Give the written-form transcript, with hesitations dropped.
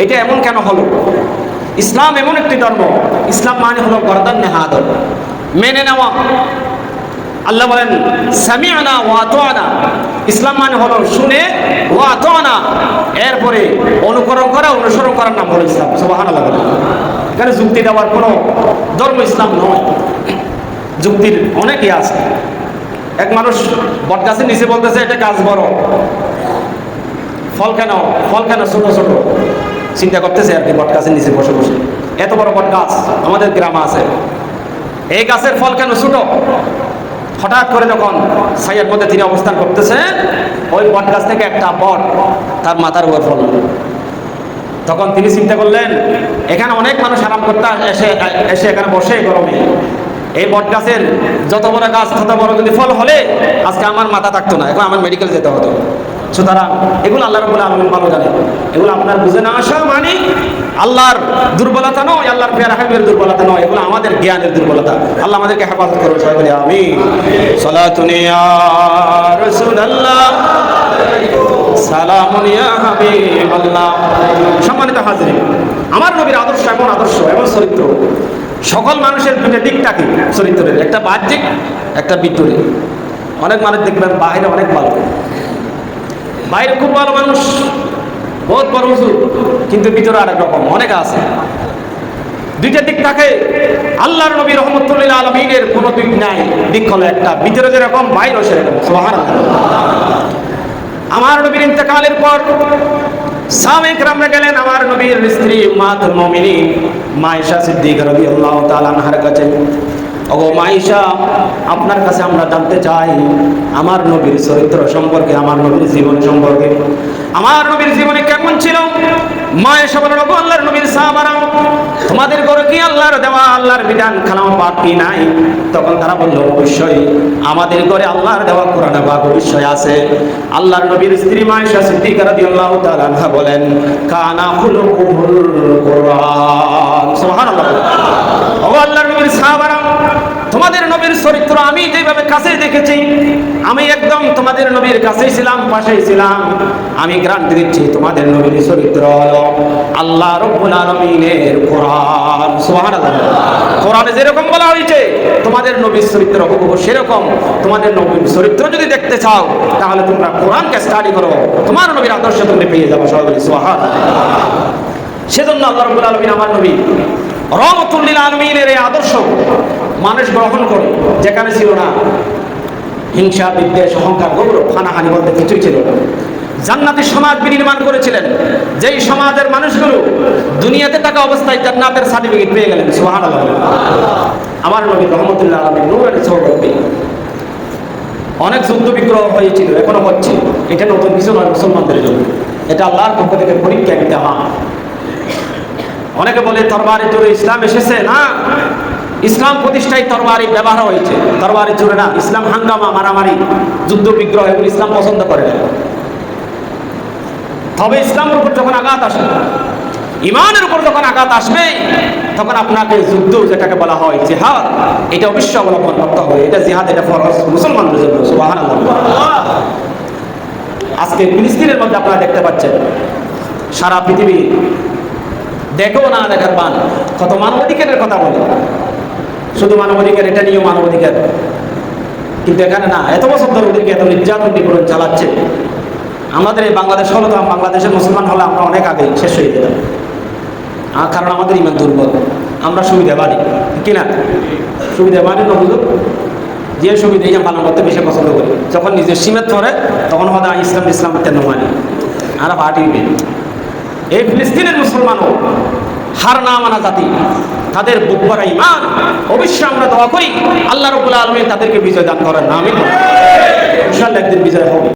এটা এমন কেন হলো? ইসলাম এমন একটি ধর্ম, ইসলাম মানে হলো গর্দান নেহাদ, মেনে নেওয়া। আল্লাহ বলেন সামি'না ওয়া আতা'না, ইসলাম মানে হলো শুনে ওয়া আতা'না, এরপরে অনুকরণ করা, অনুসরণ করার নাম হলো ইসলাম। সুবহানাল্লাহ। এখানে যুক্তি দেওয়ার কোনো ধর্ম ইসলাম নয়। যুক্তির অনেকই আছে। এক মানুষ বটগাছের নিচে বলতেছে এটা গাছ বড়, ফল কেন ছোট ছোট, চিন্তা করতেছে আর কি। বটগাছের নিচে বসে বসে এত বড় বটগাছ আমাদের গ্রামে আছে, এই গাছের ফল কেন ছোট? হঠাৎ করে যখন ছায়ার মধ্যে তিনি অবস্থান করতেছে, ওই বটগাছ থেকে একটা বট তার মাথার উপর ফল। তখন তিনি চিন্তা করলেন এখানে অনেক মানুষ আরাম করতে এসে এখানে বসে গরমে, এই বট গাছের যত বড় গাছ তত বড় যদি ফল হলে আজকে আমার মাথা থাকতো না, এখন আমার মেডিকেল যেতে হতো। সুতরাং এগুলো আল্লাহ রাব্বুল আলামিন ভালো জানে। এগুলো আপনার বুঝে না আসা মানে আল্লাহর দুর্বলতা নয়, আল্লাহর পেয়ারা হাবিবের দুর্বলতা নয়, এগুলো আমাদের জ্ঞানের দুর্বলতা। আল্লাহ আমাদেরকে হেফাজত করুন, সবাই বলি আমিন। সালাতুন ইয়া রাসূলুল্লাহ, সালামুন ইয়া হাবিবাল্লাহ। সম্মানিত হাজিরিন, আমার নবীর আদর্শ এমন আদর্শ, এমন চরিত্র, সকল মানুষের দুটো দিক থাকে চরিত্রের, একটা বাহ্যিক একটা ভিতরে। অনেক মানুষ দেখবেন বাইরে অনেক ভালো, বাইরে খুব ভালো মানুষ, বহুত বড় হুজুর, কিন্তু ভিতরে আরেক রকম অনেক আছে। দুইটা দিক থাকে। আল্লাহর নবী রাহমাতুল লিল আলামিনের কোনো দিক নাই, দিক হলো একটা, ভিতরে যেরকম বাইরেও সেরকম। সুবহানাল্লাহ। আমার নবীর ইন্তেকালের পর সাহাবায়ে কেরামরা গেলেন আমার নবীর স্ত্রী উম্মাতুল মুমিনিন মা আয়েশা সিদ্দিকা রাদিয়াল্লাহু তাআলা আনহার কাছে। ওগো মা আয়েশা, আপনার কাছে আমরা জানতে চাই আমার নবীর চরিত্র সম্পর্কে, আমার নবীর জীবন সম্পর্কে। আমার নবীর জীবনে কেমন ছিল? মা আয়েশা বলেন, ওগো আল্লাহর নবীর সাহাবারা, তোমাদের ঘরে কি আল্লাহর দেওয়া আল্লাহর বিধান কালাম পাক কি নাই? তখন তারা বলল, অবশ্যই আমাদের ঘরে আল্লাহর দেওয়া কোরআন পাক অবশ্যই আছে। আল্লাহর নবীর স্ত্রী মা আয়েশা সিদ্দিকা রাদিয়াল্লাহু তাআলা আনহা বলেন, কানা খুলুকুল কোরআন। সুবহানাল্লাহ। ওগো আল্লাহর নবীর সাহাবারা, তোমাদের নবীর চরিত্র আমি যেভাবে কাছে দেখেছি, আমি একদম তোমাদের নবীর কাছেই ছিলাম, পাশেই ছিলাম, আমি গ্যারান্টি দিচ্ছি তোমাদের নবীর চরিত্র হলো আল্লাহ রাব্বুল আলামিনের কোরআন। সুবহানাল্লাহ। কোরআনে যেরকম বলা হয়েছে তোমাদের নবীর চরিত্র হুবহু সেরকম। তোমাদের নবীর চরিত্র যদি দেখতে চাও তাহলে তোমরা কোরআনকে স্টাডি করো, তোমার নবীর আদর্শ তুমি পেয়ে যাবে। সবাই সুবহানাল্লাহ। সেজন্য আল্লাহ রাব্বুল আলামিন আমার নবী রাহমাতুল লিল আলামিনের এই আদর্শ মানুষ গ্রহণ করে, যেখানে ছিল না হিংসা, বিদ্বেষ, অহংকার, গৌরব, হানাহানি বলতে কিছুই ছিল না। জান্নাতের সমাজ বিনির্মাণ করেছিলেন, যেই সমাজের মানুষগুলো দুনিয়াতে থাকা অবস্থায় জান্নাতের সার্টিফিকেট পেয়ে গেলেন। সুবহানাল্লাহ। আমার নবী রাহমাতুল্লাহ আলামিন নূরের সৌরভে অনেক যুদ্ধ বিগ্রহ হয়েছিল, এখনো হচ্ছে। এটা নতুন কিছু নয় মুসলমানদের জন্য, এটা আল্লাহর পক্ষ থেকে পরীক্ষা দিতে হয়। অনেকে বলে তরবারি জোরে ইসলাম এসেছে, না, ইসলাম প্রতিষ্ঠায় তরবারি ব্যবহার হয়েছে, তরবারি জোরে না। ইসলাম হাঙ্গামা, মারামারি, যুদ্ধ বিগ্রহ এগুলো ইসলাম পছন্দ করে না। তবে ইসলামের উপর যখন আঘাত আসে, ইমানের উপর যখন আঘাত আসবে, তখন আপনাকে যুদ্ধ, যেটাকে বলা হয় জিহাদ, এটা অবশ্যই অবলম্বন করতে হবে। এটা জিহাদ, এটা ফরজ মুসলমানদের জন্য। সুবহানাল্লাহ। আজকে ফিলিস্তিনের মধ্যে আপনারা দেখতে পাচ্ছেন, সারা পৃথিবী দেখো না দেখার পান, কত মানবাধিকারের কথা বলে, শুধু মানবাধিকার, এটা নিয়েও মানবাধিকার, কিন্তু এখানে না। এত বছর ধরে ওদেরকে এত নির্যাতন নিপীড়ন চালাচ্ছে। আমাদের এই বাংলাদেশ হলো, তো বাংলাদেশের মুসলমান হলে আমরা অনেক আগে শেষ হয়ে যেতাম, কারণ আমাদের ইমান দুর্বল, আমরা সুবিধা বাড়ি কিনা, সুবিধা বাড়ি নবুঝ, যে সুবিধা এই পালন করতে বেশি পছন্দ করি। যখন নিজের সীমাত পড়ে তখন হয়তো ইসলাম তেন মানি আর পার্টি। এই ফিলিস্তিনের মুসলমানও হার না মানা জাতি, তাদের বুক ভরা ঈমান, অবশ্যই আমরা দোয়া করি আল্লাহ রাব্বুল আলামিন তাদেরকে বিজয় দান করেন। আমিন। ইনশাআল্লাহ একদিন বিজয় হবে।